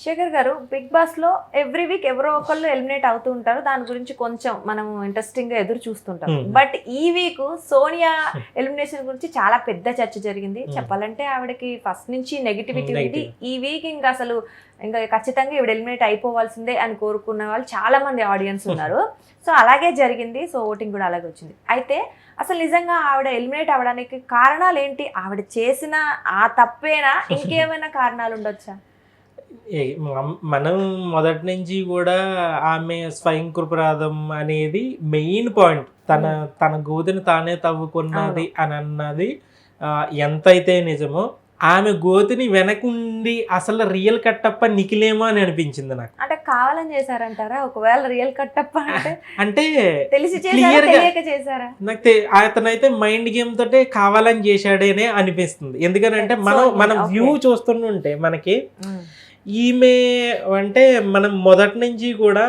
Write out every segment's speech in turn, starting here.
శేఖర్ గారు, big boss లో every week ఎవరో ఒకళ్ళు ఎలిమినేట్ అవుతూ ఉంటారు. దాని గురించి కొంచెం మనం ఇంట్రెస్టింగ్ గా ఎదురు చూస్తుంటాం. బట్ ఈ వీక్ సోనియా ఎలిమినేషన్ గురించి చాలా పెద్ద చర్చ జరిగింది. చెప్పాలంటే ఆవిడకి ఫస్ట్ నుంచి నెగిటివిటీ ఉంది. ఈ వీక్ ఇంకా అసలు ఇంకా ఖచ్చితంగా ఈవిడ ఎలిమినేట్ అయిపోవాల్సిందే అని కోరుకున్న వాళ్ళు చాలా మంది ఆడియన్స్ ఉన్నారు. సో అలాగే జరిగింది. సో ఓటింగ్ కూడా అలాగే వచ్చింది. అయితే అసలు నిజంగా ఆవిడ ఎలిమినేట్ అవ్వడానికి కారణాలు ఏంటి? ఆవిడ చేసిన ఆ తప్పేనా, ఇంకేమైనా కారణాలు ఉండొచ్చా? మనం మొదటి నుంచి కూడా ఆమె స్వయంకృపరాధం అనేది మెయిన్ పాయింట్. తన గోతిని తానే తవ్వుకున్నది అని అన్నది ఎంతైతే నిజమో, ఆమె గోతిని వెనకుండి అసలు రియల్ కట్టప్ప నిఖిలేమో అని అనిపించింది నాకు. అంటే కావాలని చేశారంటారా? ఒకవేళ రియల్ కట్టప్ప అంటే తెలిసి చేశారా? నాకు అతనైతే మైండ్ గేమ్ తోటే కావాలని చేశాడేనే అనిపిస్తుంది. ఎందుకనంటే మనం వ్యూ చూస్తుంటే మనకి ఈమె అంటే మనం మొదటి నుంచి కూడా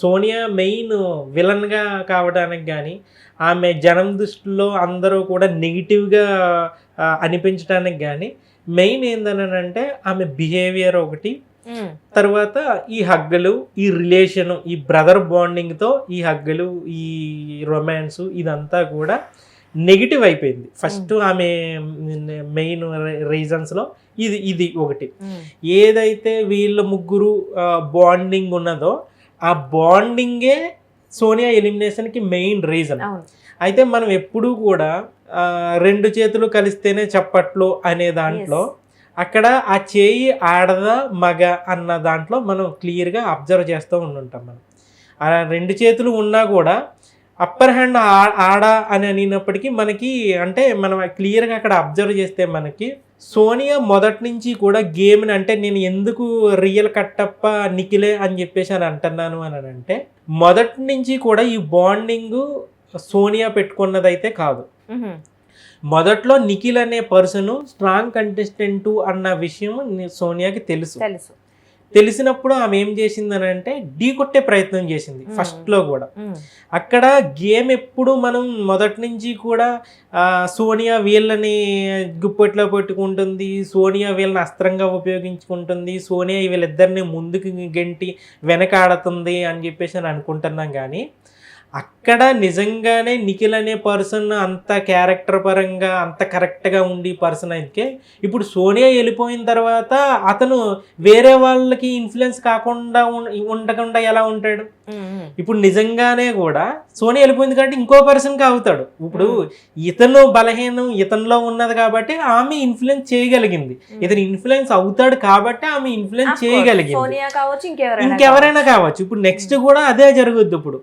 సోనియా మెయిన్ విలన్గా కావడానికి కానీ, ఆమె జనం దృష్టిలో అందరూ కూడా నెగిటివ్గా అనిపించడానికి కానీ మెయిన్ ఏందనంటే ఆమె బిహేవియర్ ఒకటి, తర్వాత ఈ హగ్గులు, ఈ రిలేషను, ఈ బ్రదర్ బాండింగ్తో ఈ హగ్గులు, ఈ రొమాన్స్, ఇదంతా కూడా నెగిటివ్ అయిపోయింది. ఫస్ట్ ఆమె మెయిన్ రీజన్స్లో ఇది ఒకటి. ఏదైతే వీళ్ళ ముగ్గురు బాండింగ్ ఉన్నదో ఆ బాండింగే సోనియా ఎలిమినేషన్కి మెయిన్ రీజన్. అయితే మనం ఎప్పుడూ కూడా రెండు చేతులు కలిస్తేనే చప్పట్లు అనే దాంట్లో అక్కడ ఆ చేయి ఆడదా మగ అన్న దాంట్లో మనం క్లియర్గా అబ్జర్వ్ చేస్తూ ఉంటుంటాం. మనం ఆ రెండు చేతులు ఉన్నా కూడా అప్పర్ హ్యాండ్ ఆడ అని అనినప్పటికీ మనకి అంటే మనం క్లియర్గా అక్కడ అబ్జర్వ్ చేస్తే మనకి సోనియా మొదటి నుంచి కూడా గేమ్ని, అంటే నేను ఎందుకు రియల్ కట్టప్ప నిఖిలే అని చెప్పేసి అని అంటున్నాను అని అంటే, మొదటి నుంచి కూడా ఈ బాండింగ్ సోనియా పెట్టుకున్నదైతే కాదు. మొదట్లో నిఖిల్ అనే పర్సన్ స్ట్రాంగ్ కంటెస్టెంట్ అన్న విషయం సోనియాకి తెలిసినప్పుడు ఆమె ఏం చేసిందని అంటే ఢీ కొట్టే ప్రయత్నం చేసింది ఫస్ట్లో కూడా. అక్కడ గేమ్ ఎప్పుడు మనం మొదటి నుంచి కూడా సోనియా వీళ్ళని గుప్పెట్లో పెట్టుకుంటుంది, సోనియా వీళ్ళని అస్త్రంగా ఉపయోగించుకుంటుంది, సోనియా వీళ్ళిద్దరిని ముందుకు గెంటి వెనకాడుతుంది అని చెప్పేసి అని అనుకుంటున్నాం. కానీ అక్కడ నిజంగానే నిఖిల్ అనే పర్సన్ అంత క్యారెక్టర్ పరంగా అంత కరెక్ట్గా ఉండి పర్సన్ అయితే, ఇప్పుడు సోనియా వెళ్ళిపోయిన తర్వాత అతను వేరే వాళ్ళకి ఇన్ఫ్లుయెన్స్ కాకుండా ఉండకుండా ఎలా ఉంటాడు? ఇప్పుడు నిజంగానే కూడా సోనియా వెళ్ళిపోయింది కాబట్టి ఇంకో పర్సన్కి అవుతాడు. ఇప్పుడు ఇతను బలహీనం ఇతనిలో ఉన్నది కాబట్టి ఆమె ఇన్ఫ్లుయెన్స్ చేయగలిగింది, ఇతను ఇన్ఫ్లుయెన్స్ అవుతాడు కాబట్టి ఆమె ఇన్ఫ్లుయెన్స్ చేయగలిగింది. ఇంకెవరైనా కావచ్చు. ఇప్పుడు నెక్స్ట్ కూడా అదే జరుగుద్ది. ఇప్పుడు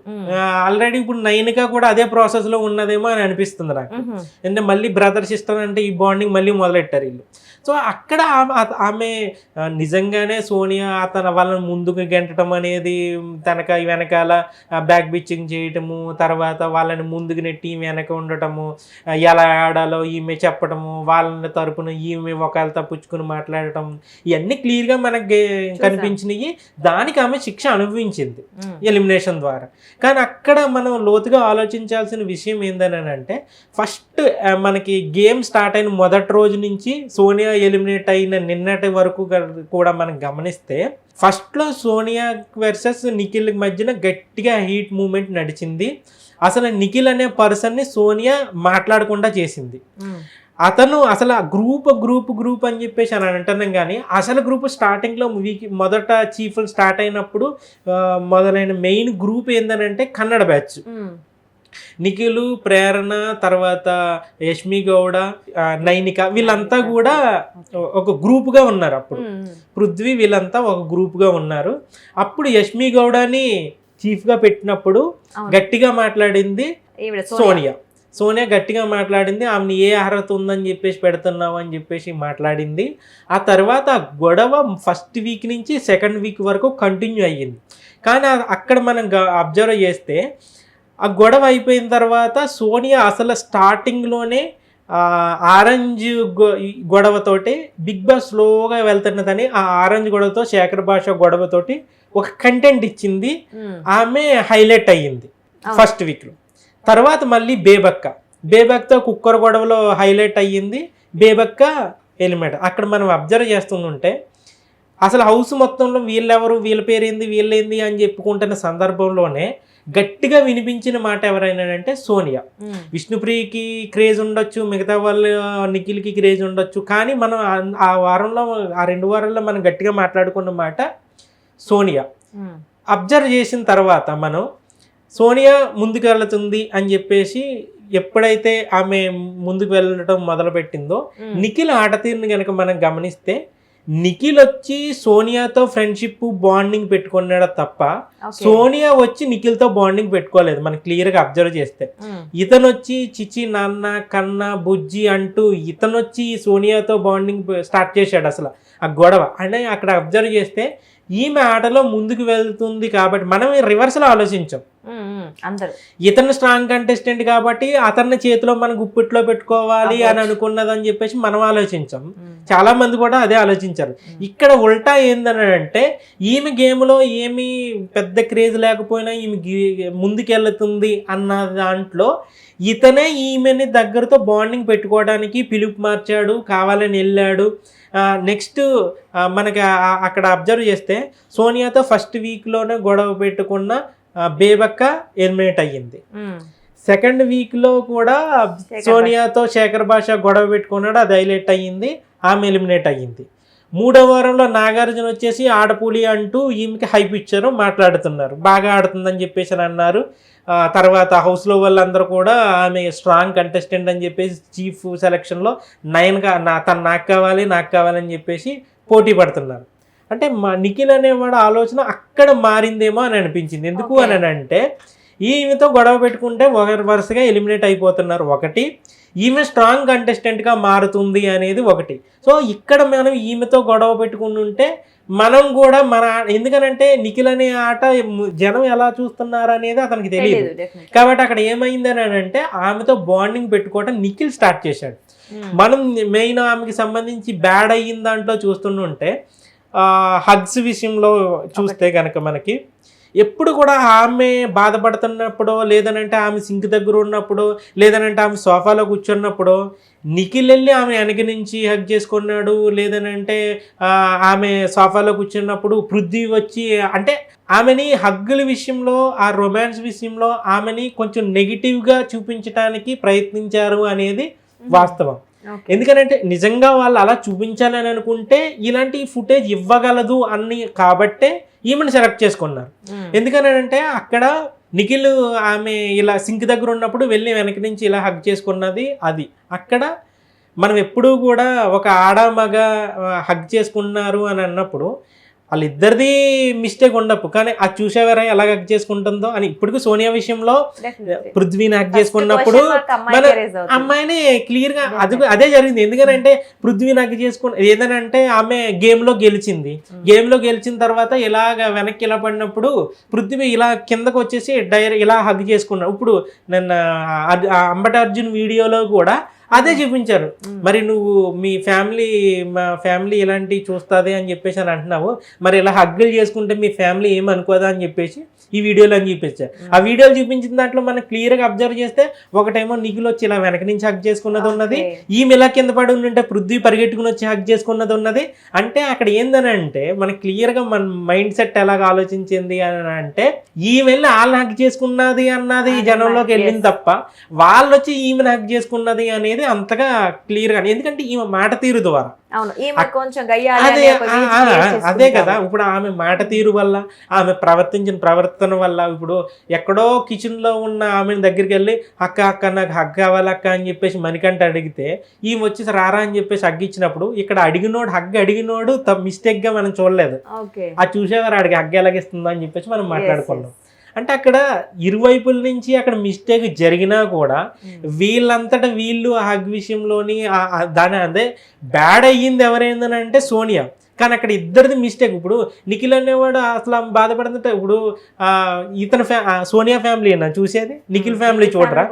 ఆల్రెడీ ఇప్పుడు నైనికా కూడా అదే ప్రాసెస్ లో ఉన్నదేమో అని అనిపిస్తుంది నాకు. అంటే మళ్ళీ బ్రదర్ సిస్టర్ అంటే ఈ బాండింగ్ మళ్ళీ మొదలెట్టారు వీళ్ళు. సో అక్కడ ఆమె నిజంగానే సోనియా వాళ్ళని ముందుకు గెంటడం అనేది, తనక వెనకాల బ్యాక్ బిచ్చింగ్ చేయటము, తర్వాత వాళ్ళని ముందుకు నెట్టి వెనక ఉండటము, ఎలా ఆడాలో ఈమె చెప్పటము, వాళ్ళని తరపున ఈమె ఒకవేళ తప్పించుకుని మాట్లాడటం, ఇవన్నీ క్లియర్గా మనకి కనిపించినాయి. దానికి ఆమె శిక్ష అనుభవించింది ఎలిమినేషన్ ద్వారా. కానీ అక్కడ మనం లోతుగా ఆలోచించాల్సిన విషయం ఏందని అంటే, ఫస్ట్ మనకి గేమ్ స్టార్ట్ అయిన మొదటి రోజు నుంచి సోనియా ఎలిమినేట్ అయిన నిన్నటి వరకు కూడా మనం గమనిస్తే, ఫస్ట్లో సోనియా వర్సెస్ నిఖిల్ మధ్యన గట్టిగా హీట్ మూమెంట్ నడిచింది. అసలు నిఖిల్ అనే పర్సన్ని సోనియా మాట్లాడకుండా చేసింది. అతను అసలు గ్రూప్ అని చెప్పేసి అని అంటున్నాం. కానీ అసలు గ్రూప్ స్టార్టింగ్లో మొదట చీఫ్లు స్టార్ట్ అయినప్పుడు మొదలైన మెయిన్ గ్రూప్ ఏందనంటే కన్నడ బ్యాచ్. నిఖిల్, ప్రేరణ, తర్వాత యష్మి గౌడ, నైనిక, వీళ్ళంతా కూడా ఒక గ్రూప్గా ఉన్నారు. అప్పుడు పృథ్వీ వీళ్ళంతా ఒక గ్రూప్గా ఉన్నారు. అప్పుడు యష్మి గౌడని చీఫ్గా పెట్టినప్పుడు గట్టిగా మాట్లాడింది సోనియా గట్టిగా మాట్లాడింది. ఆమెను ఏ అర్హత ఉందని చెప్పేసి పెడుతున్నావు అని చెప్పేసి మాట్లాడింది. ఆ తర్వాత గొడవ ఫస్ట్ వీక్ నుంచి సెకండ్ వీక్ వరకు కంటిన్యూ అయ్యింది. కానీ అక్కడ మనం అబ్జర్వ్ చేస్తే ఆ గొడవ అయిపోయిన తర్వాత సోనియా అసలు స్టార్టింగ్లోనే ఆరెంజ్ గొడవతోటి బిగ్ బాస్ స్లోగా వెళ్తున్నదని ఆ ఆరెంజ్ గొడవతో శేఖర్ భాష గొడవతోటి ఒక కంటెంట్ ఇచ్చింది. ఆమె హైలైట్ అయ్యింది ఫస్ట్ వీక్లో. తర్వాత మళ్ళీ బేబక్తో కుక్కర్ గొడవలో హైలైట్ అయ్యింది. బేబక్క ఎలిమినేట్. అక్కడ మనం అబ్జర్వ్ చేస్తుంటే అసలు హౌస్ మొత్తంలో వీళ్ళెవరు, వీళ్ళ పేరేంది, వీళ్ళేంది అని చెప్పుకుంటున్న సందర్భంలోనే గట్టిగా వినిపించిన మాట ఎవరైనా అంటే సోనియా. విష్ణుప్రియకి క్రేజ్ ఉండొచ్చు, మిగతా వాళ్ళు నిఖిల్కి క్రేజ్ ఉండొచ్చు, కానీ మనం ఆ వారంలో ఆ 2 వారాల్లో మనం గట్టిగా మాట్లాడుకున్న మాట సోనియా. అబ్జర్వ్ చేసిన తర్వాత మనం సోనియా ముందుకు వెళ్తుంది అని చెప్పేసి ఎప్పుడైతే ఆమె ముందుకు వెళ్ళడం మొదలుపెట్టిందో నిఖిల్ ఆట తీరుని కనుక మనం గమనిస్తే నిఖిల్ వచ్చి సోనియాతో ఫ్రెండ్షిప్ బాండింగ్ పెట్టుకున్నాడు తప్ప సోనియా వచ్చి నిఖిల్తో బాండింగ్ పెట్టుకోలేదు. మనం క్లియర్గా అబ్జర్వ్ చేస్తే ఇతను వచ్చి చిచి నాన్న కన్న బుజ్జి అంటూ ఇతను వచ్చి సోనియాతో బాండింగ్ స్టార్ట్ చేశాడు అసలు ఆ గొడవ. అంటే అక్కడ అబ్జర్వ్ చేస్తే ఈమె ఆటలో ముందుకు వెళ్తుంది కాబట్టి మనం రివర్స్లో ఆలోచించాం. ఇతను స్ట్రాంగ్ కంటెస్టెంట్ కాబట్టి అతన్ని చేతిలో మనం గుప్పిట్లో పెట్టుకోవాలి అని అనుకున్నదని చెప్పేసి మనం ఆలోచించాం. చాలా మంది కూడా అదే ఆలోచించారు. ఇక్కడ ఉల్టా ఏందని అంటే ఈమె గేమ్లో ఏమి పెద్ద క్రేజ్ లేకపోయినా ఈమె ముందుకెళ్తుంది అన్న దాంట్లో ఇతనే ఈమెని దగ్గరతో బాండింగ్ పెట్టుకోవడానికి పిలుపు మార్చాడు, కావాలని వెళ్ళాడు. నెక్స్ట్ మనకి అక్కడ అబ్జర్వ్ చేస్తే సోనియాతో ఫస్ట్ వీక్లోనే గొడవ పెట్టుకున్న బేబక్క ఎలిమినేట్ అయ్యింది. సెకండ్ వీక్లో కూడా సోనియాతో శేఖర్ భాష గొడవ పెట్టుకున్నాడు, అది హైలైట్ అయ్యింది, ఆమె ఎలిమినేట్ అయ్యింది. 3వ వారంలో నాగార్జున వచ్చేసి ఆడపులి అంటూ ఈమెకి హైప్ ఇచ్చారు, మాట్లాడుతున్నారు, బాగా ఆడుతుందని చెప్పేసి అన్నారు. తర్వాత హౌస్లో వాళ్ళందరూ కూడా ఆమె స్ట్రాంగ్ కంటెస్టెంట్ అని చెప్పేసి చీఫ్ సెలక్షన్లో 9గా తను నాకు కావాలని చెప్పేసి పోటీ పడుతున్నారు. అంటే నిఖిల్ అనేవాడు ఆలోచన అక్కడ మారిందేమో అని అనిపించింది. ఎందుకు అని అంటే ఈమెతో గొడవ పెట్టుకుంటే వరుసగా ఎలిమినేట్ అయిపోతున్నారు ఒకటి, ఈమె స్ట్రాంగ్ కంటెస్టెంట్గా మారుతుంది అనేది ఒకటి. సో ఇక్కడ మనం ఈమెతో గొడవ పెట్టుకుని ఉంటే మనం కూడా ఎందుకనంటే నిఖిల్ అనే ఆట జనం ఎలా చూస్తున్నారు అనేది అతనికి తెలియదు. కాబట్టి అక్కడ ఏమైందని అంటే ఆమెతో బాండింగ్ పెట్టుకోవటం నిఖిల్ స్టార్ట్ చేశాడు. మనం మెయిన్ ఆమెకి సంబంధించి బ్యాడ్ అయ్యిన దాంట్లో చూస్తుంటే హగ్స్ విషయంలో చూస్తే కనుక మనకి ఎప్పుడు కూడా ఆమె బాధపడుతున్నప్పుడు, లేదనంటే ఆమె సింక్ దగ్గర ఉన్నప్పుడు, లేదనంటే ఆమె సోఫాలో కూర్చున్నప్పుడు నిఖిల్ వెళ్ళి ఆమె వెనక నుంచి హగ్ చేసుకున్నాడు. లేదనంటే ఆమె సోఫాలో కూర్చున్నప్పుడు పృథ్వీ వచ్చి అంటే ఆమెని హగ్గుల విషయంలో, ఆ రొమాన్స్ విషయంలో ఆమెని కొంచెం నెగిటివ్గా చూపించడానికి ప్రయత్నించారు అనేది వాస్తవం. ఎందుకంటే నిజంగా వాళ్ళు అలా చూపించాలని అనుకుంటే ఇలాంటి ఫుటేజ్ ఇవ్వగలదు అని కాబట్టే ఈమెను సెలెక్ట్ చేసుకున్నారు. ఎందుకనంటే అక్కడ నిఖిల్ ఆమె ఇలా సింక్ దగ్గర ఉన్నప్పుడు వెళ్ళి వెనక నుంచి ఇలా హగ్ చేసుకున్నది అది. అక్కడ మనం ఎప్పుడూ కూడా ఒక ఆడ మగ హగ్ చేసుకున్నారు అని అన్నప్పుడు వాళ్ళిద్దరిది మిస్టేక్ ఉండవు, కానీ అది చూసేవారా ఎలా హగ్ చేసుకుంటుందో అని. ఇప్పటికీ సోనియా విషయంలో పృథ్వీని హగ్ చేసుకున్నప్పుడు మన అమ్మాయిని క్లియర్గా అదే జరిగింది. ఎందుకంటే పృథ్వీని హగ్ చేసుకున్న ఏదనంటే ఆమె గేమ్లో గెలిచిన తర్వాత ఇలాగ వెనక్కి ఇలా పడినప్పుడు పృథ్వీ ఇలా కిందకు వచ్చేసి ఇలా హగ్ చేసుకున్నాడు. ఇప్పుడు నిన్న అంబటి అర్జున్ వీడియోలో కూడా అదే చూపించారు. మరి నువ్వు మా ఫ్యామిలీ ఇలాంటివి చూస్తుంది అని చెప్పేసి అని అంటున్నావు, మరి ఇలా హగ్గులు చేసుకుంటే మీ ఫ్యామిలీ ఏమనుకోదా అని చెప్పేసి ఈ వీడియోలో అని చూపించారు. ఆ వీడియోలు చూపించిన దాంట్లో మనం క్లియర్గా అబ్జర్వ్ చేస్తే ఒకటేమో నిఖిల్ వచ్చి ఇలా వెనక నుంచి హగ్ చేసుకున్నది ఉన్నది, ఈమె ఇలా కింద పడి ఉంటే పృథ్వీ పరిగెట్టుకుని వచ్చి హగ్ చేసుకున్నది ఉన్నది. అంటే అక్కడ ఏందని అంటే మనకి క్లియర్గా మన మైండ్ సెట్ ఎలాగ ఆలోచించింది అని అంటే ఈమె వెళ్ళి వాళ్ళని హగ్ చేసుకున్నది అన్నది జనంలోకి వెళ్ళింది తప్ప వాళ్ళు వచ్చి ఈమెను హగ్ చేసుకున్నది అనేది అంతగా క్లియర్ గా. ఎందుకంటే ఈమె మాట తీరు ద్వారా అదే కదా. ఇప్పుడు ఆమె మాట తీరు వల్ల, ఆమె ప్రవర్తించిన ప్రవర్తన వల్ల, ఇప్పుడు ఎక్కడో కిచెన్ లో ఉన్న ఆమె దగ్గరికి వెళ్ళి అక్క నాకు హగ్ కావాలక్క అని చెప్పేసి మణికంఠ అడిగితే ఈమె వచ్చేసి రారా అని చెప్పేసి హగ్ ఇచ్చినప్పుడు ఇక్కడ హగ్ అడిగినోడు మిస్టేక్ గా మనం చూడలేదు. అది చూసేవారు ఆడికి హగ్ ఎలాగిస్తుందో అని చెప్పేసి మనం మాట్లాడుకున్నాం. అంటే అక్కడ ఇరువైపుల నుంచి అక్కడ మిస్టేక్ జరిగినా కూడా వీళ్ళంతటా వీళ్ళు హగ్ విషయంలోని దాని అదే బ్యాడ్ అయ్యింది ఎవరైందని అంటే సోనియా. కానీ అక్కడ ఇద్దరిది మిస్టేక్. ఇప్పుడు నిఖిల్ అనేవాడు అసలు బాధపడుతుంటే ఇప్పుడు ఇతను సోనియా ఫ్యామిలీ అన్న చూసేది, నిఖిల్ ఫ్యామిలీ చూడరా.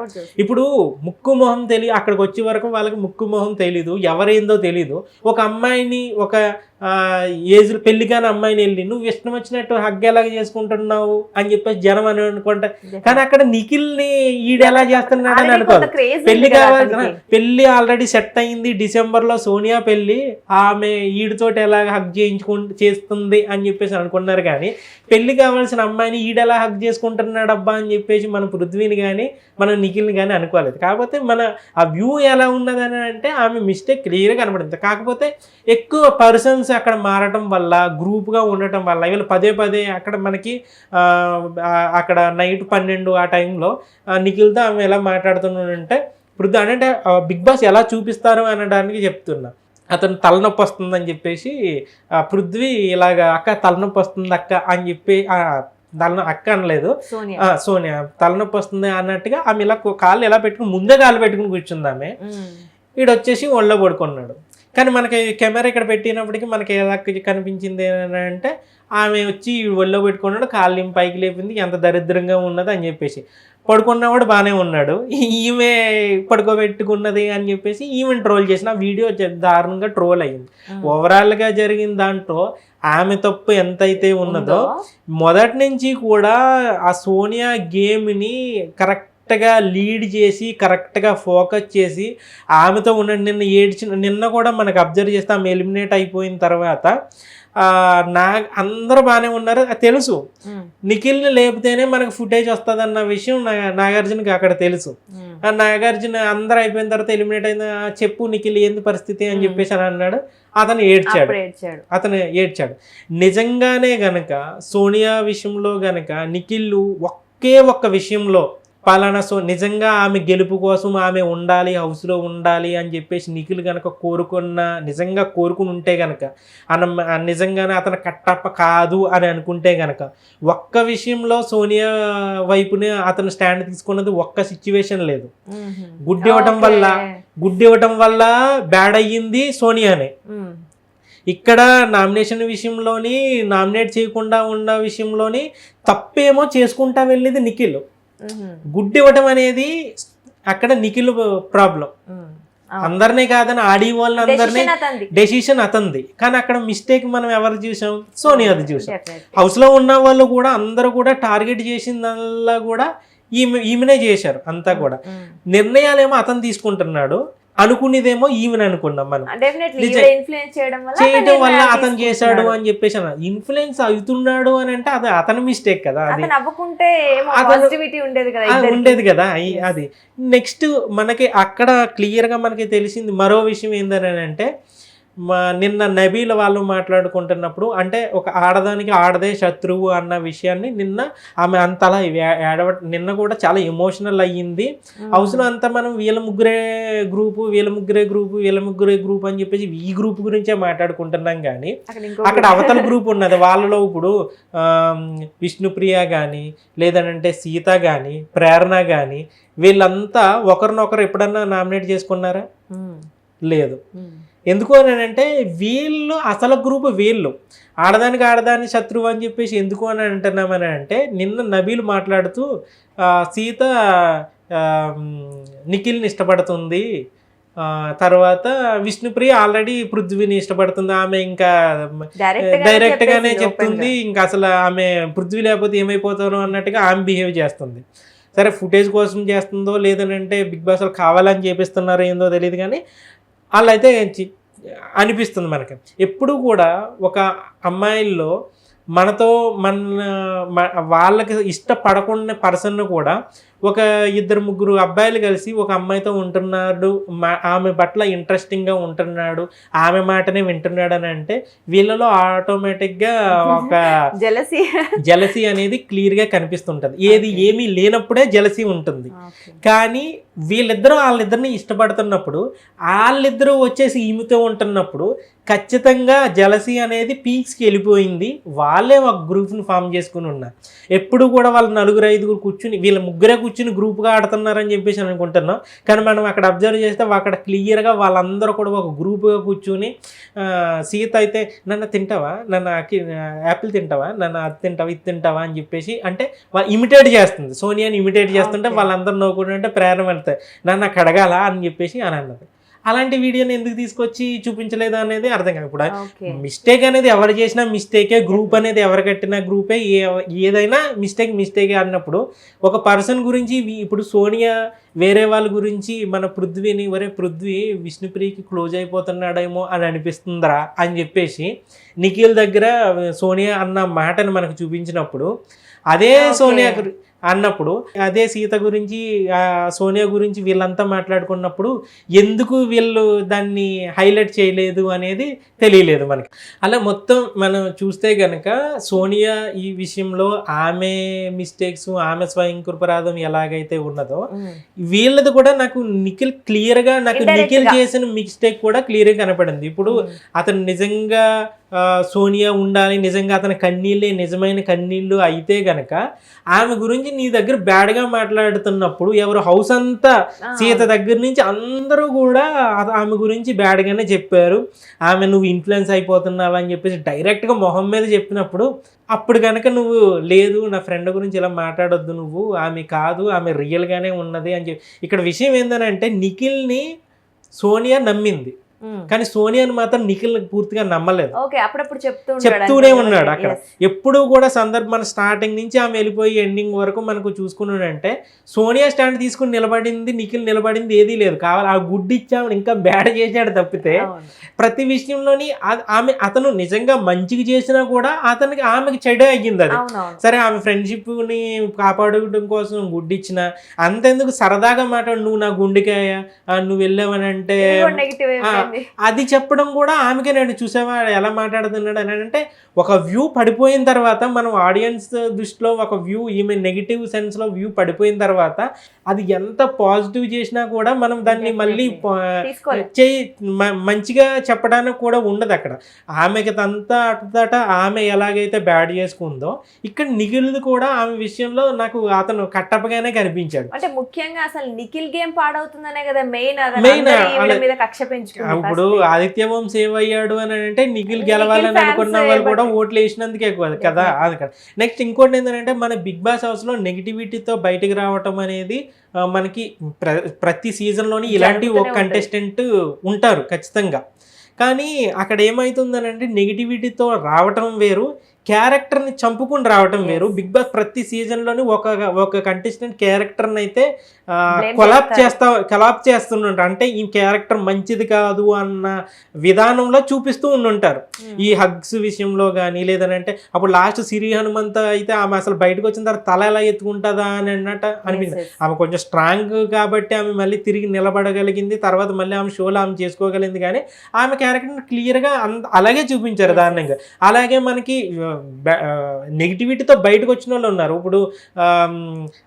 ఇప్పుడు ముక్కు మొహం అక్కడికి వచ్చే వరకు వాళ్ళకి ముక్కు మొహం తెలీదు, ఎవరేందో తెలీదు. ఒక అమ్మాయిని ఒక ఏజ్ పెళ్లి కాని అమ్మాయిని వెళ్ళి నువ్వు ఇష్టం వచ్చినట్టు హగ్ ఎలాగ చేసుకుంటున్నావు అని చెప్పేసి జనం అని అనుకుంటా. కానీ అక్కడ నిఖిల్ని ఈడు ఎలా చేస్తున్నాడు అని అనుకోదు. పెళ్లి కావాల్సిన పెళ్లి ఆల్రెడీ సెట్ అయింది, డిసెంబర్లో సోనియా పెళ్లి, ఆమె ఈడితోటి ఎలాగ హగ్ చేస్తుంది అని చెప్పేసి అనుకున్నారు. కానీ పెళ్లి కావాల్సిన అమ్మాయిని ఈడెలా హగ్ చేసుకుంటున్నాడు అబ్బా అని చెప్పేసి మన పృథ్వీని కానీ మన నిఖిల్ని కానీ అనుకోలేదు. కాకపోతే మన ఆ వ్యూ ఎలా ఉన్నదని అంటే ఆమె మిస్టేక్ క్లియర్గా కనపడింది. కాకపోతే ఎక్కువ పర్సన్స్ అక్కడ మారటం వల్ల, గ్రూప్గా ఉండటం వల్ల, వీళ్ళు పదే పదే అక్కడ మనకి అక్కడ నైట్ 12 ఆ టైంలో నిఖిల్తో ఆమె ఎలా మాట్లాడుతున్నాడంటే పృథ్వీ అంటే బిగ్ బాస్ ఎలా చూపిస్తారు అనడానికి చెప్తున్నా. అతను తలనొప్పి వస్తుందని చెప్పేసి పృథ్వీ ఇలాగ అక్క తలనొప్పి వస్తుంది అక్క అని చెప్పి అక్క అనలేదు, సోనియా తలనొప్పి వస్తుంది అన్నట్టుగా ఆమె ఇలా కాళ్ళు ఎలా పెట్టుకుని ముందే కాళ్ళు పెట్టుకుని కూర్చుంది ఆమె. వీడు వచ్చేసి ఒళ్ళో పడుకున్నాడు. కానీ మనకి కెమెరా ఇక్కడ పెట్టినప్పటికీ మనకి ఎలా కనిపించింది అంటే ఆమె వచ్చి ఒళ్ళో పెట్టుకున్నాడు, కాళ్ళు పైకి లేపింది, ఎంత దరిద్రంగా ఉన్నది అని చెప్పేసి. పడుకున్నవాడు బాగానే ఉన్నాడు, ఈమె పడుకోబెట్టుకున్నది అని చెప్పేసి ఈమెను ట్రోల్ చేసిన వీడియో దారుణంగా ట్రోల్ అయ్యింది. ఓవరాల్గా జరిగిన దాంట్లో ఆమె తప్పు ఎంతైతే ఉన్నదో మొదటి నుంచి కూడా ఆ సోనియా గేమ్ని కరెక్ట్గా లీడ్ చేసి కరెక్ట్గా ఫోకస్ చేసి ఆమెతో ఉన్న నిన్న కూడా మనకు అబ్జర్వ్ చేస్తే ఆమె ఎలిమినేట్ అయిపోయిన తర్వాత అందరూ బాగానే ఉన్నారు తెలుసు. నిఖిల్ని లేపితేనే మనకు ఫుటేజ్ వస్తుంది అన్న విషయం నాగార్జునకి అక్కడ తెలుసు. నాగార్జున అందరూ అయిపోయిన తర్వాత ఎలిమినేట్ అయిన చెప్పు నిఖిల్ ఏంది పరిస్థితి అని చెప్పేసి అని అన్నాడు. అతను ఏడ్చాడు. నిజంగానే గనక సోనియా విషయంలో గనక నిఖిల్ ఒక్క విషయంలో పలానా నిజంగా ఆమె గెలుపు కోసం ఆమె ఉండాలి, హౌస్లో ఉండాలి అని చెప్పేసి నిఖిల్ కనుక నిజంగా కోరుకుని ఉంటే గనక నిజంగానే అతను కట్టప్ప కాదు అని అనుకుంటే గనక ఒక్క విషయంలో సోనియా వైపునే అతను స్టాండ్ తీసుకున్నది ఒక్క సిచ్యువేషన్ లేదు. గుడ్డి ఇవ్వటం వల్ల బ్యాడ్ అయ్యింది సోనియానే. ఇక్కడ నామినేషన్ విషయంలోని నామినేట్ చేయకుండా ఉన్న విషయంలోని తప్పేమో చేసుకుంటా వెళ్ళేది నిఖిల్. గుడ్ ఇవ్వటం అనేది అక్కడ నిఖిల్ ప్రాబ్లం. అందరినీ కాదని ఆడి వాళ్ళందరినీ డెసిషన్ అతంది. కానీ అక్కడ మిస్టేక్ మనం ఎవరు చూసాం? సోనియాది చూసాం. హౌస్ లో ఉన్న వాళ్ళు కూడా అందరూ కూడా టార్గెట్ చేసిందల్లా కూడా ఈమెనే చేశారు. అంతా కూడా నిర్ణయాలేమో అతను తీసుకుంటున్నాడు, అనుకునేదేమో ఈవెన్ అనుకున్నాం మనం. చేయడం వల్ల అతను చేశాడు అని చెప్పేసి ఇన్ఫ్లుయెన్స్ అవుతున్నాడు అని అంటే అది అతని మిస్టేక్ కదా, అది ఉండేది కదా. అది నెక్స్ట్ మనకి అక్కడ క్లియర్ గా మనకి తెలిసింది మరో విషయం ఏందని అంటే నిన్న నబీల్ వాళ్ళు మాట్లాడుకుంటున్నప్పుడు అంటే ఒక ఆడదానికి ఆడదే శత్రువు అన్న విషయాన్ని నిన్న ఆమె అంతలా నిన్న కూడా చాలా ఎమోషనల్ అయ్యింది. హౌస్లో అంతా మనం వీళ్ళ ముగ్గురే గ్రూప్ అని చెప్పేసి ఈ గ్రూప్ గురించే మాట్లాడుకుంటున్నాం. కానీ అక్కడ అవతల గ్రూప్ ఉన్నది. వాళ్ళలో ఇప్పుడు విష్ణుప్రియ కానీ లేదంటే సీత కానీ ప్రేరణ కానీ వీళ్ళంతా ఒకరినొకరు ఎప్పుడన్నా నామినేట్ చేసుకున్నారా? లేదు. ఎందుకు అని అంటే వీళ్ళు అసలు గ్రూప్ వీళ్ళు ఆడదాని శత్రువు అని చెప్పేసి ఎందుకు అని అంటున్నామని అంటే నిన్న నబీల్ మాట్లాడుతూ సీత నిఖిల్ని ఇష్టపడుతుంది, తర్వాత విష్ణుప్రియ ఆల్రెడీ పృథ్వీని ఇష్టపడుతుంది, ఆమె ఇంకా డైరెక్ట్ గానే చెప్తుంది, ఇంకా అసలు ఆమె పృథ్వీ లేకపోతే ఏమైపోతారో అన్నట్టుగా ఆమె బిహేవ్ చేస్తుంది. సరే ఫుటేజ్ కోసం చేస్తుందో లేదనంటే బిగ్ బాస్ కావాలని చేపిస్తున్నారో ఏందో తెలియదు, కానీ వాళ్ళు అయితే అనిపిస్తుంది మనకి. ఎప్పుడు కూడా ఒక అమ్మాయిల్లో మనతో వాళ్ళకి ఇష్టపడకుండా పర్సన్ కూడా ఒక 2-3 అబ్బాయిలు కలిసి ఒక అమ్మాయితో ఉంటున్నాడు, ఆమె పట్ల ఇంట్రెస్టింగ్గా ఉంటున్నాడు, ఆమె మాటనే వింటున్నాడు అని అంటే వీళ్ళలో ఆటోమేటిక్గా ఒక జలసీ అనేది క్లియర్గా కనిపిస్తుంటుంది. ఏమీ లేనప్పుడే జలసీ ఉంటుంది. కానీ వాళ్ళిద్దరిని ఇష్టపడుతున్నప్పుడు వాళ్ళిద్దరూ వచ్చేసి ఈమెతో ఉంటున్నప్పుడు ఖచ్చితంగా జలసీ అనేది పీక్స్కి వెళ్ళిపోయింది. వాళ్ళే ఒక గ్రూప్ని ఫామ్ చేసుకుని ఉన్నారు. ఎప్పుడు కూడా వాళ్ళు 4-5 కూర్చుని వీళ్ళ ముగ్గురే కూర్చుని గ్రూప్గా ఆడుతున్నారని చెప్పేసి అనుకుంటున్నాం. కానీ మనం అక్కడ అబ్జర్వ్ చేస్తే అక్కడ క్లియర్గా వాళ్ళందరూ కూడా ఒక గ్రూప్గా కూర్చుని సీత అయితే నన్ను తింటావా, నన్ను యాపిల్ తింటావా, నన్ను అది తింటావా, ఇది తింటావా అని చెప్పేసి అంటే వాళ్ళు ఇమిటేట్ చేస్తుంది. సోనియాని ఇమిటేట్ చేస్తుంటే వాళ్ళందరూ నవ్వుకుంటుంటే ప్రేరణ వెళ్తాయి, నన్ను అడగాల అని చెప్పేసి అని అన్నది. అలాంటి వీడియోని ఎందుకు తీసుకొచ్చి చూపించలేదు అనేది అర్థం కాదు. ఇప్పుడు ఓకే మిస్టేక్ అనేది ఎవరు చేసినా మిస్టేకే, గ్రూప్ అనేది ఎవరు కట్టిన గ్రూపే, ఏదైనా మిస్టేకే అన్నప్పుడు ఒక పర్సన్ గురించి ఇప్పుడు సోనియా వేరే వాళ్ళ గురించి మన పృథ్వీని పృథ్వీ విష్ణుప్రియకి క్లోజ్ అయిపోతున్నాడేమో అని అనిపిస్తుందిరా అని చెప్పేసి నిఖిల్ దగ్గర సోనియా అన్న మాటను మనకు చూపించినప్పుడు, అదే సోనియా అన్నప్పుడు అదే సీత గురించి సోనియా గురించి వీళ్ళంతా మాట్లాడుకున్నప్పుడు ఎందుకు వీళ్ళు దాన్ని హైలైట్ చేయలేదు అనేది తెలియలేదు మనకి. అలా మొత్తం మనం చూస్తే గనక సోనియా ఈ విషయంలో ఆమె మిస్టేక్స్, ఆమె స్వయంకృపరాధం ఎలాగైతే ఉన్నదో వీళ్ళది కూడా నాకు నిఖిల్ చేసిన మిస్టేక్ కూడా క్లియర్గా కనపడింది. ఇప్పుడు అతను నిజంగా సోనియా ఉండాలి, నిజంగా అతని కన్నీళ్ళే నిజమైన కన్నీళ్ళు అయితే గనక ఆమె గురించి నీ దగ్గర బ్యాడ్గా మాట్లాడుతున్నప్పుడు ఎవరు హౌస్ అంతా సీత దగ్గర నుంచి అందరూ కూడా ఆమె గురించి బ్యాడ్గానే చెప్పారు, ఆమె నువ్వు ఇన్ఫ్లుయెన్స్ అయిపోతున్నావు అని చెప్పేసి డైరెక్ట్గా మొహం మీద చెప్పినప్పుడు అప్పుడు కనుక నువ్వు లేదు నా ఫ్రెండ్ గురించి ఇలా మాట్లాడొద్దు, నువ్వు ఆమె కాదు, ఆమె రియల్గానే ఉన్నది అని చెప్పి. ఇక్కడ విషయం ఏంటంటే నిఖిల్ని సోనియా నమ్మింది కానీ సోనియాని మాత్రం నిఖిల్ పూర్తిగా నమ్మలేదు. చెప్తూనే ఉన్నాడు అక్కడ ఎప్పుడు కూడా సందర్భం. మన స్టార్టింగ్ నుంచి ఆమె వెళ్ళిపోయి ఎండింగ్ వరకు మనకు చూసుకున్నాడంటే సోనియా స్టాండ్ తీసుకుని నిలబడింది, నిఖిల్ నిలబడింది ఏదీ లేదు. కావాలి ఆ గుడ్డి ఇచ్చామని ఇంకా బ్యాడ్ చేశాడు తప్పితే ప్రతి విషయంలోని అతను నిజంగా మంచిగా చేసినా కూడా ఆమెకి చెడే అయ్యింది. అది సరే ఆమె ఫ్రెండ్షిప్ ని కాపాడటం కోసం గుడ్డిచ్చిన అంతెందుకు సరదాగా మాట్లాడు, నువ్వు నా గుండెకాయ నువ్వు వెళ్ళావని అంటే అది చెప్పడం కూడా ఆమెకే. నేను చూసావా ఎలా మాట్లాడుతున్నాడు అని అంటే ఒక వ్యూ పడిపోయిన తర్వాత మనం ఆడియన్స్ దృష్టిలో ఒక వ్యూ ఈమె నెగిటివ్ సెన్స్లో వ్యూ పడిపోయిన తర్వాత అది ఎంత పాజిటివ్ చేసినా కూడా మనం దాన్ని మళ్ళీ మంచిగా చెప్పడానికి కూడా ఉండదు. అక్కడ ఆమెకి అంతట ఆమె ఎలాగైతే బ్యాడ్ చేసుకుందో ఇక్కడ నిఖిల్ది కూడా ఆమె విషయంలో నాకు అతను కట్టపగానే కనిపించాడు. అంటే ముఖ్యంగా అసలు నిఖిల్ గేమ్ పాడవుతుందనే కదా మెయిన్ మీద కక్ష పెంచుకుంటారు. ఇప్పుడు ఆదిత్యవం సేవ్ అయ్యాడు అని అంటే నిఖిల్ గెలవాలని అనుకున్న వాళ్ళు కూడా ఓట్లు వేసినందుకే కదా. అది కదా. నెక్స్ట్ ఇంకోటి ఏంటంటే మన బిగ్ బాస్ హౌస్ లో నెగిటివిటీతో బయటకు రావటం అనేది మనకి ప్రతి సీజన్లోని ఇలాంటి ఒక కంటెస్టెంట్ ఉంటారు ఖచ్చితంగా. కానీ అక్కడ ఏమవుతుందనంటే నెగిటివిటీతో రావటం వేరు, క్యారెక్టర్ని చంపుకుని రావటం వేరు. బిగ్ బాస్ ప్రతి సీజన్లోని ఒక కంటెస్టెంట్ క్యారెక్టర్ని అయితే కొలాప్ చేస్తుంటారు. అంటే ఈ క్యారెక్టర్ మంచిది కాదు అన్న విధానంలో చూపిస్తూ ఉండుంటారు. ఈ హగ్స్ విషయంలో కానీ లేదనంటే అప్పుడు లాస్ట్ సిరి హనుమంత అయితే ఆమె అసలు బయటకు వచ్చిన తర్వాత తల ఎలా ఎత్తుకుంటుందా అని అన్నట్టు అనిపించింది. ఆమె కొంచెం స్ట్రాంగ్ కాబట్టి ఆమె మళ్ళీ తిరిగి నిలబడగలిగింది, తర్వాత మళ్ళీ ఆమె షోలో ఆమె చేసుకోగలిగింది. కానీ ఆమె క్యారెక్టర్ని క్లియర్గా అలాగే చూపించారు దారుణంగా. అలాగే మనకి నెగిటివిటీతో బయటకు వచ్చిన వాళ్ళు ఉన్నారు. ఇప్పుడు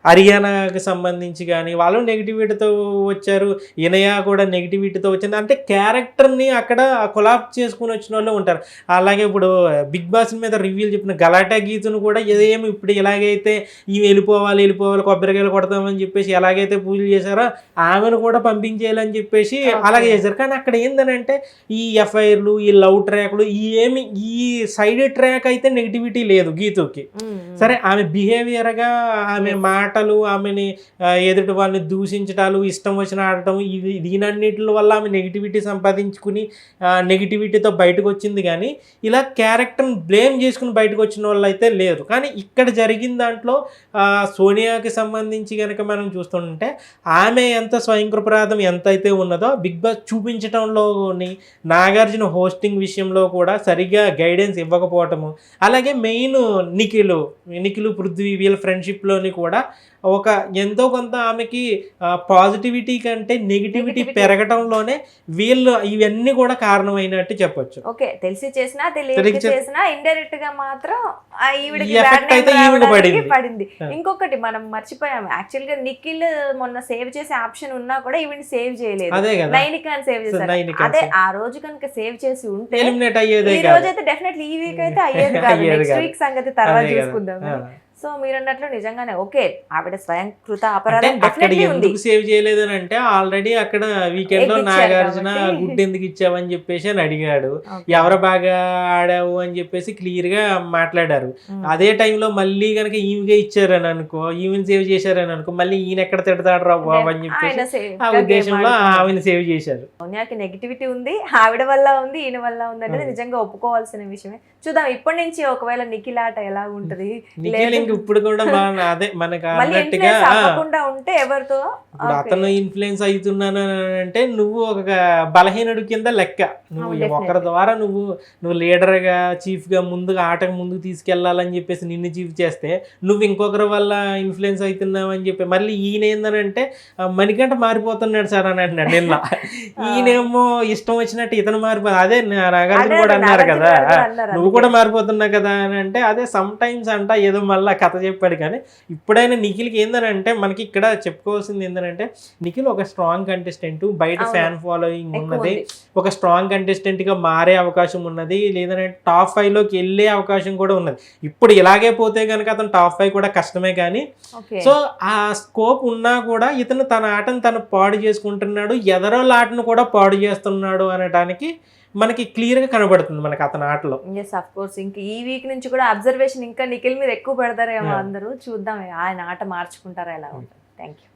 హర్యానాకి సంబంధించి కానీ వాళ్ళు నెగిటివిటీతో వచ్చారు, ఇనయ కూడా నెగిటివిటీతో వచ్చింది. అంటే క్యారెక్టర్ని అక్కడ కొలాప్ చేసుకుని వచ్చిన వాళ్ళు ఉంటారు. అలాగే ఇప్పుడు బిగ్ బాస్ మీద రివ్యూలు చెప్పిన గలాటా గీతును కూడా ఏమి ఇప్పుడు ఎలాగైతే ఇవి వెళ్ళిపోవాలి కొబ్బరికాయలు కొడతామని చెప్పేసి ఎలాగైతే పూజలు చేశారో ఆమెను కూడా పంపించేయాలని చెప్పేసి అలాగే చేశారు. కానీ అక్కడ ఏంటంటే ఈ ఎఫ్ఐఆర్లు, ఈ లవ్ ట్రాక్లు, ఈ సైడ్ ట్రాక్ అయితే నెగిటివిటీ లేదు గీతుకి. సరే ఆమె బిహేవియర్గా ఆమె మాటలు, ఆమెని ఎదుటి వాళ్ళని దూషించటాలు, ఇష్టం వచ్చిన ఆడటం, దీనన్నిటి వల్ల ఆమె నెగిటివిటీ సంపాదించుకుని నెగిటివిటీతో బయటకు వచ్చింది. కానీ ఇలా క్యారెక్టర్ని బ్లేమ్ చేసుకుని బయటకు వచ్చిన వాళ్ళు అయితే లేదు. కానీ ఇక్కడ జరిగిన దాంట్లో సోనియాకి సంబంధించి కనుక మనం చూస్తుంటే ఆమె ఎంత స్వయంకృపరాధం ఎంత అయితే ఉన్నదో బిగ్ బాస్ చూపించడంలోని నాగార్జున హోస్టింగ్ విషయంలో కూడా సరిగ్గా గైడెన్స్ ఇవ్వకపోవటము, అలాగే మెయిన్ నిఖిల్ పృథ్వీ వీళ్ళ ఫ్రెండ్షిప్లోని కూడా ఒక ఎంతో కొంత ఆమెకి పాజిటివిటీ కంటే నెగిటివిటీ పెరగటంలోనే వీళ్ళు ఇవన్నీ కూడా కారణమైనట్టు చెప్పొచ్చు. ఓకే, తెలిసి చేసినా తెలియక చేసినా ఇండైరెక్ట్ గా మాత్రం పడింది. ఇంకొకటి మనం మర్చిపోయాము, యాక్చువల్ గా నిఖిల్ మొన్న సేవ్ చేసే ఆప్షన్ ఉన్నా కూడా ఈవెన్ సేవ్ చేయలేదు, నైనికాని సేవ్ చేశారు. అదే ఆ రోజు కనుక సేవ్ చేసి ఉంటే ఈ రోజు అయితే డెఫినెట్లీ ఈ వీక్ అయితే అయ్యేది కాదు. నెక్స్ట్ వీక్ సంగతి తర్వాత చూసుకుందాం. సో మీరు అన్నట్లు నిజంగానే ఓకే ఆవిడ స్వయంకృత అంటే అపరాధం అక్కడ డెఫినెట్లీ ఉంది. ఎందుకు సేవ్ చేయలేదని అంటే ఆల్రెడీ అక్కడ వీకెండ్ లో ఎగ్గిచ్చారు నాగార్జున కాబట్టి. గుడ్డు ఎందుకు ఇచ్చావని చెప్పేసి అని అడిగాడు. Okay. ఎవరు బాగా ఆడావు అని చెప్పేసి క్లియర్ గా మాట్లాడారు. అదే టైంలో మళ్ళీ కనుక ఈమెగా ఇచ్చారని అనుకో, ఈమెను సేవ్ చేశారని అనుకో, మళ్ళీ ఈయన ఎక్కడ తిడతాడు రా బాబు అని చెప్పేసి ఆయన safe ఆ గా game ఉద్దేశంలో ఆడుతున్నారు. ఆమెను సేవ్ చేశారు. సోనియాకి నెగిటివిటీ ఉంది, ఆవిడ వల్ల ఉంది, ఈయన వల్ల ఉంది అనేది నిజంగా ఒప్పుకోవాల్సిన విషయమే. చూద్దాం ఇప్పటి నుంచి ఒకవేళ నిఖిల్ ఆట ఎలా ఉంటది, నిఖిల్ ఇంక ఇప్పుడు కూడా బాగా అదే మనకు మళ్ళీ అన్నట్టుగా influence అవ్వకుండా ఉంటే ఎవరితో ఇప్పుడు అతను ఇన్ఫ్లుయెన్స్ అవుతున్నాను అని అంటే నువ్వు ఒక బలహీనుడి కింద లెక్క. నువ్వు అవును, ఒకరి ద్వారా నువ్వు లీడర్ గా చీఫ్ గా ముందుగా ఆటకు ముందుకు తీసుకెళ్లాలని చెప్పేసి నిన్ను చీఫ్ చేస్తే నువ్వు ఇంకొకరి వల్ల ఇన్ఫ్లుయెన్స్ అవుతున్నావు అని చెప్పి మళ్ళీ ఈయన ఏందనంటే మణికంఠ మారిపోతున్నాడు సార్ అని అంటున్నాడు నిన్న. ఈయనేమో ఇష్టం వచ్చినట్టు ఇతను మారిపో అదే నాగార్జున కూడా అన్నారు కదా, నువ్వు కూడా మారిపోతున్నావు కదా అని అంటే అదే సమ్ టైమ్స్ అంట ఏదో మళ్ళీ కథ చెప్పాడు. కానీ ఇప్పుడైనా నిఖిల్కి ఏందనంటే మనకి ఇక్కడ చెప్పుకోవాల్సింది ఏంటంటే నిఖిల్ ఒక స్ట్రాంగ్ కంటెస్టెంట్, బయట ఫ్యాన్ ఫాలోయింగ్ ఉన్నది, ఒక స్ట్రాంగ్ కంటెస్టెంట్ గా మారే అవకాశం ఉన్నది, లేదంటే టాప్ 5 లోకి వెళ్ళే అవకాశం కూడా ఉన్నది. ఇప్పుడు ఇలాగే పోతే కనుక అతను టాప్ 5 కూడా కష్టమే. కానీ సో ఆ స్కోప్ ఉన్నా కూడా ఇతను తన ఆటను తను పాడు చేసుకుంటున్నాడు, ఎదరోళ్ళ ఆటను కూడా పాడు చేస్తున్నాడు అనడానికి మనకి క్లియర్ గా కనబడుతుంది మనకి అతని ఆటలో. ఎస్ ఆఫ్ కోర్స్ ఇంకా ఈ వీక్ నుంచి కూడా అబ్జర్వేషన్ ఇంకా నిఖిల్ మీద ఎక్కువ పెడతారేమో అందరూ. చూద్దాం ఆయన ఆట మార్చుకుంటారా ఎలా ఉంటుంది. Thank you.